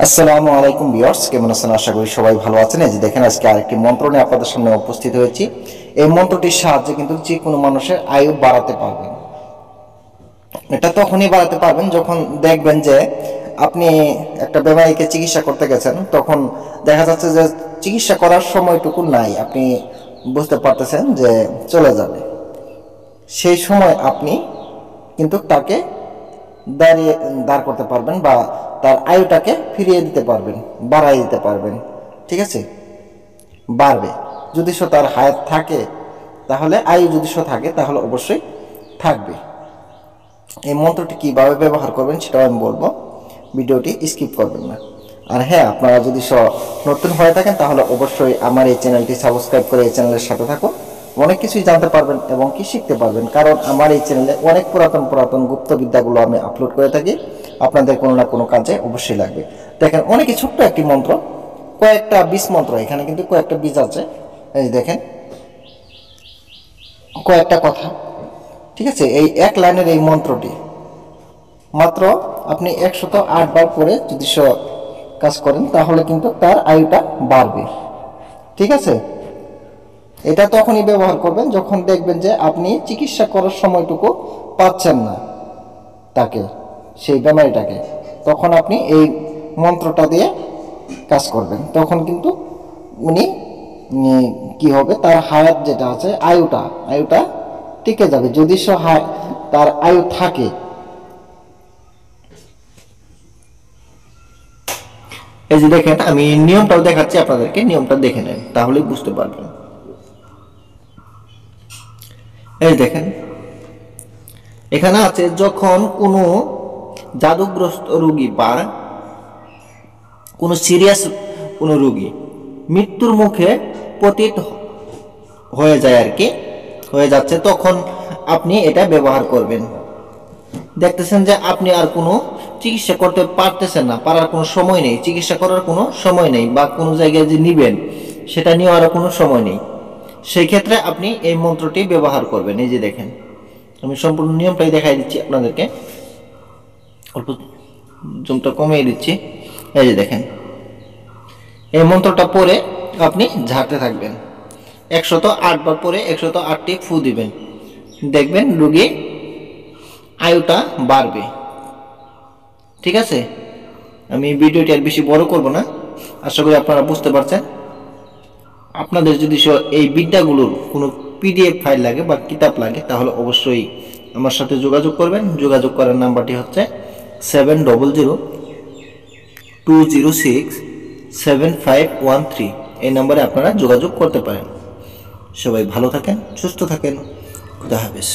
আসসালামু আলাইকুম ভিউয়ার্স, কেমন আছেন? আশা করি সবাই ভালো আছেন। এই যে দেখেন, আজকে আরেকটি মন্ত্র নিয়ে আপনাদের সামনে উপস্থিত হয়েছি। এই মন্ত্রটির সাহায্যে কিন্তু যে কোনো মানুষের আয়ু বাড়াতে পারবেন। এটা তখনই বাড়াতে পারবেন যখন দেখবেন যে আপনি একটা বেমারিকে চিকিৎসা করতে গেছেন, তখন দেখা যাচ্ছে যে চিকিৎসা করার সময়টুকু নাই, আপনি বুঝতে পারতেছেন যে চলে যাবে। সেই সময় আপনি কিন্তু তাকে দাঁড় করতে পারবেন বা তার আয়ুটাকে ফিরিয়ে দিতে পারবেন, বাড়াই দিতে পারবেন। ঠিক আছে, বাড়বে। যদি তার হায়াত থাকে, তাহলে আয়ু যদি থাকে তাহলে অবশ্যই থাকবে। এই মন্ত্রটি কীভাবে ব্যবহার করবেন সেটাও আমি বলবো, ভিডিওটি স্কিপ করবেন না। আর হ্যাঁ, আপনারা যদি নতুন হয়ে থাকেন তাহলে অবশ্যই আমার এই চ্যানেলটি সাবস্ক্রাইব করে এই চ্যানেলের সাথে থাকুন। অনেক কিছুই জানতে পারবেন এবং কি শিখতে পারবেন, কারণ আমার এই চ্যানেলে অনেক পুরাতন গুপ্তবিদ্যাগুলো আমি আপলোড করে থাকি। আপনাদের কোনো না কোনো কাজে অবশ্যই লাগবে। দেখেন, অনেকই ছোট্ট একটি মন্ত্র, কয়েকটা বীজ মন্ত্র, এখানে কিন্তু কয়েকটা বীজ আছে। এই দেখেন, কয়েকটা কথা। ঠিক আছে, এই এক লাইনের এই মন্ত্রটি মাত্র আপনি 108 বার করে যদি কাজ করেন তাহলে কিন্তু তার আয়ুটা বাড়বে। ঠিক আছে, এটা তখনই ব্যবহার করবেন যখন দেখবেন যে আপনি চিকিৎসা করার সময়টুকু পাচ্ছেন না তাকে, সেই বেমারিটাকে। তখন আপনি এই মন্ত্রটা দিয়ে কাজ করবেন, তখন কিন্তু উনি কি হবে, তার হায়াত যেটা আছে, আয়ুটা টিকে যাবে যদি তার আয়ু থাকে। এই যে দেখেন, আমি নিয়মটাও দেখাচ্ছি আপনাদেরকে, নিয়মটা দেখে নেন তাহলেই বুঝতে পারবেন। এই দেখেন, এখানে আছে, যখন কোনো জাদুগ্রস্ত রোগী বা কোনো সিরিয়াস কোনো রোগী মৃত্যুর মুখে পতিত হয়ে যায় আর কি, হয়ে যাচ্ছে, তখন আপনি এটা ব্যবহার করবেন। দেখতেছেন যে আপনি আর কোনো চিকিৎসা করতে পারতেছেন না, পারার কোনো সময় নেই, চিকিৎসা করার কোনো সময় নেই, বা কোনো জায়গায় যে নিবেন সেটা নেওয়ারও কোনো সময় নেই, সেই ক্ষেত্রে আপনি এই মন্ত্রটি ব্যবহার করবেন। এই যে দেখেন, আমি সম্পূর্ণ নিয়মটাই দেখাই দিচ্ছি আপনাদেরকে, অল্প জুমটা কমিয়ে দিচ্ছি। এই যে দেখেন, এই মন্ত্রটা পরে আপনি ঝাড়তে থাকবেন, 108 বার পরে 108টি ফু দিবেন, দেখবেন রোগী আয়ুটা বাড়বে। ঠিক আছে, আমি ভিডিওটি আর বেশি বড় করব না, আশা করি আপনারা বুঝতে পারছেন। আপনাদের যদি এই বিদ্যাগুলোর কোনো পিডিএফ ফাইল লাগে বা কিতাব লাগে তাহলে অবশ্যই আমার সাথে যোগাযোগ করবেন। যোগাযোগ করার নাম্বারটি হচ্ছে 7002067513। এই নাম্বারে আপনারা যোগাযোগ করতে পারেন। সবাই ভালো থাকেন, সুস্থ থাকেন। খুদা হাফেজ।